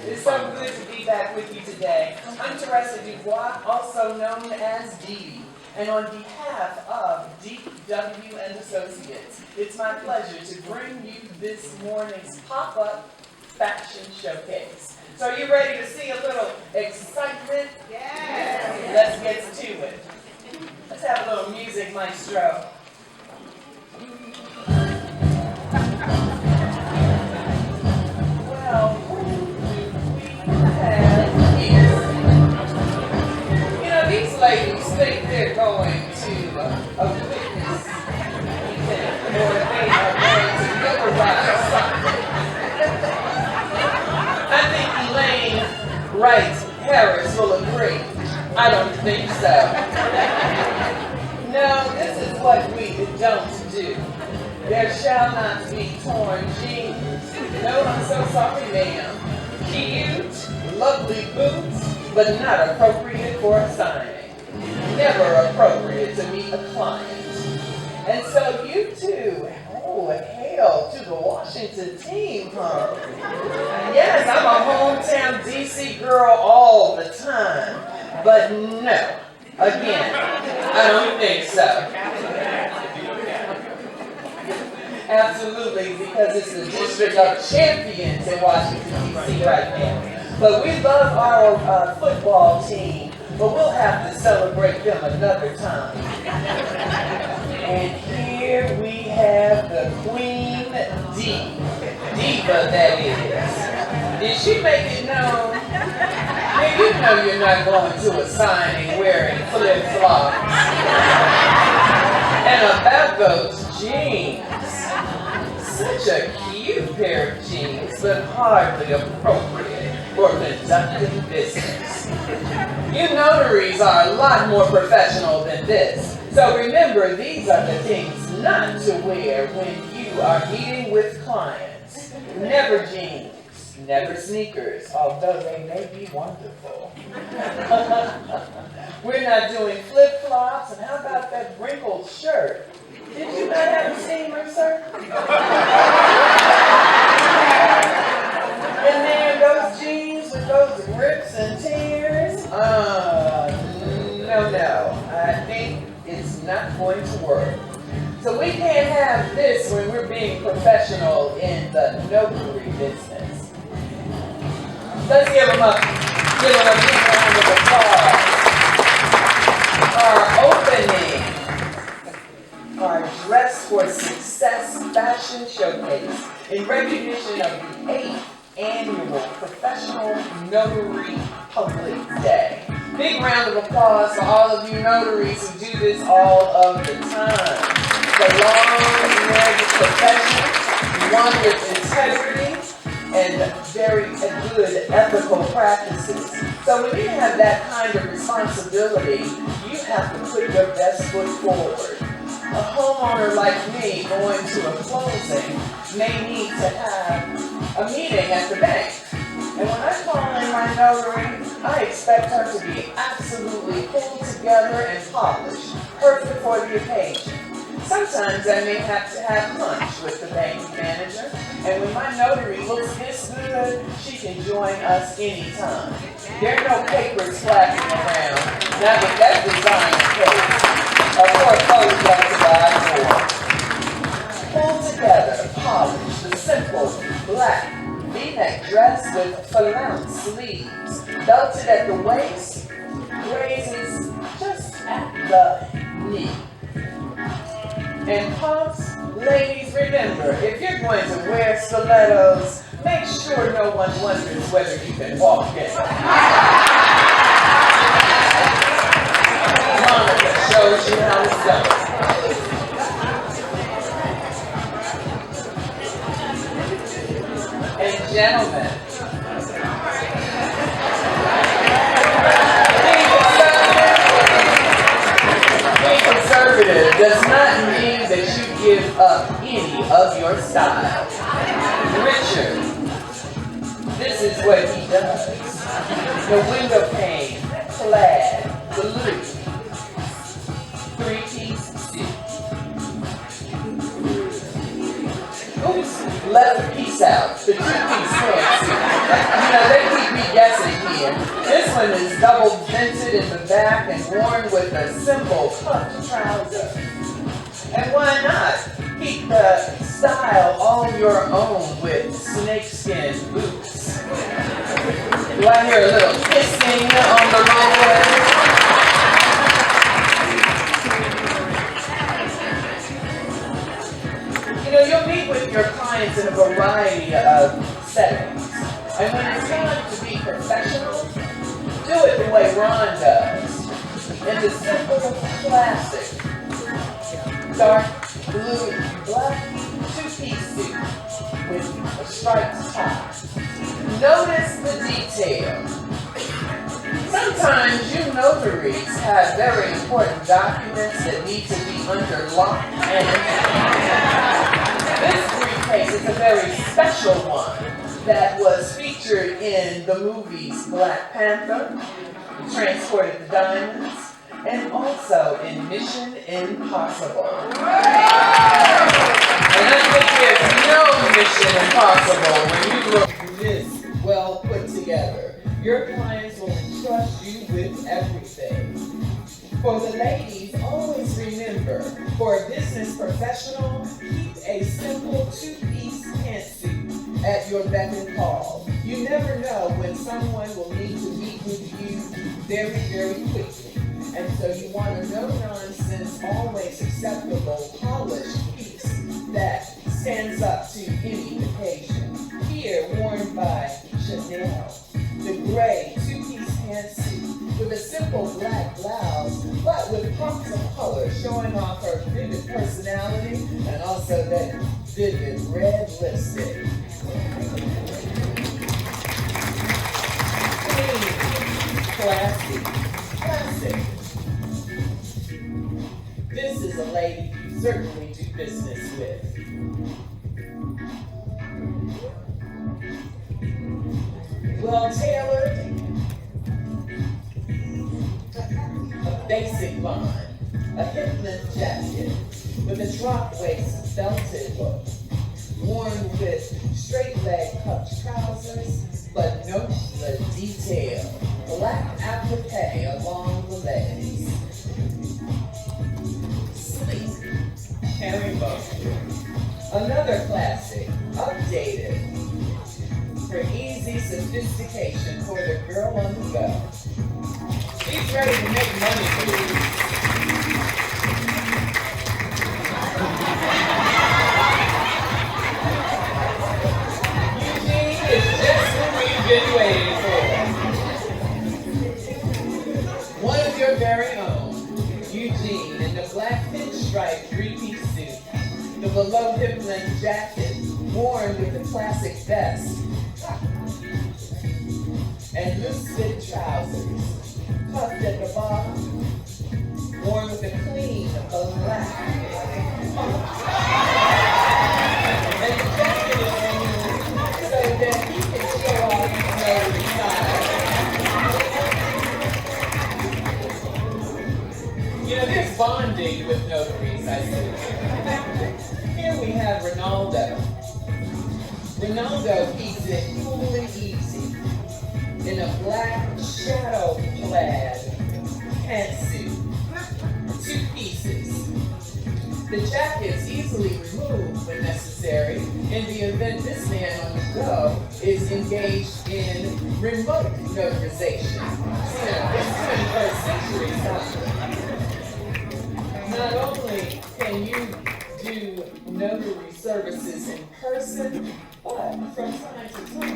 It's so good to be back with you today. I'm Teresa Dubois, also known as Dee. And on behalf of DW and Associates, it's my pleasure to bring you this morning's pop-up fashion showcase. So are you ready to see a little excitement? Yes! Let's get to it. Let's have a little music, maestro. Well, who do we have here? You know, these ladies think they're going to a witness event, or they are going to notarize something. I think Elaine Wright Harris will agree. I don't think so. No, this is what we don't do. There shall not be torn jeans. No, I'm so sorry, ma'am. Cute, lovely boots, but not appropriate for a signing. Never appropriate to meet a client. And so you two, oh, hail to the Washington team, huh? Yes, I'm a hometown DC girl all the time. But no, again, I don't think so. Absolutely, because it's the District of Champions in Washington, D.C. right now. But we love our football team, but we'll have to celebrate them another time. And here we have the Queen D. Diva, that is. Did she make it known? Man, you know you're not going to a signing wearing flip-flops. And about those jeans. Such a cute pair of jeans, but hardly appropriate for conducting business. You notaries are a lot more professional than this. So remember, these are the things not to wear when you are meeting with clients. Never jeans, never sneakers, although they may be wonderful. We're not doing flip-flops, and how about that wrinkled shirt? Did you not have a steamer, sir? And then those jeans with those rips and tears? No. I think it's not going to work. So we can't have this when we're being professional in the notary business. Let's give them a big round of applause. Our opening, our Dress for Success Fashion Showcase in recognition of the 8th Annual Professional Notary Public Day. Big round of applause for all of you notaries who do this all of the time. The long-legged profession, one with integrity and very good ethical practices. So when you have that kind of responsibility, you have to put your best foot forward. A homeowner like me going to a closing may need to have a meeting at the bank. And when I call in my notary, I expect her to be absolutely pulled together and polished, perfect for the occasion. Sometimes I may have to have lunch with the bank manager, and when my notary looks this good, she can join us anytime. There are no papers flapping around, not with that design case. A portfolio to buy for. Pulled together, polished, the simple black V-neck dress with flounce sleeves, belted at the waist, raises just at the knee. And pumps, ladies, remember, if you're going to wear stilettos, make sure no one wonders whether you can walk in. Monica shows you how it's done. And gentlemen, being conservative does not mean that you give up any of your style. Richard, this is what he does. The window pane, plaid, blue, three-piece suit. Oops, left a piece out, the two-piece pantsuit. You know, they one is double vented in the back and worn with a simple cuffed trouser. And why not keep the style all your own with snakeskin boots? Do I hear a little hissing on the roadway? You know, you'll meet with your clients in a variety of settings. And when it's time to be professional, do it the way Ron does. In the simple classic dark blue and black two-piece suit with a striped tie. Notice the detail. Sometimes you notaries have very important documents that need to be under lock and this briefcase is a very special one that was featured in the movies Black Panther, Transport of the Diamonds, and also in Mission Impossible. And I think there's no Mission Impossible when you look this well put together. Your clients will entrust you with everything. For the ladies, always remember, for a business professional, keep a simple two-piece pantsuit at your beck and call. You never know when someone will need to meet with you very, very quickly. And so you want a no-nonsense, always acceptable, polished piece that stands up to any occasion. Here, worn by Chanel, the gray two-piece pantsuit with a simple black blouse, but with pumps of color showing off her vivid personality and also that vivid red lipstick. Clean, classy, classic. This is a lady you certainly do business with. Well tailored, a basic line, a hip-length jacket with a drop waist belted look, worn with straight leg cuffed trousers, but note the detail, black applique along the legs. Sleek, herringbone, another classic, updated, for easy sophistication for the girl on the go. She's ready to make money moves. Eugene is just what we've been waiting for. One of your very own, Eugene, in the black pinstripe three-piece suit, the below hip-length jacket, worn with the classic vest, and loose-fit trousers, cuffed at the bottom, worn with a clean black pump. And the jacket is removed so that he can show off his notary style. You know, there's bonding with notaries, I see. Here we have Ronaldo. Ronaldo keeps it cool and easy in a black shadow-clad pantsuit, two pieces. The jacket's easily removed when necessary in the event this man on the go is engaged in remote notarization. It's 21st century something. Not only can you do notary services in person, but from time to time,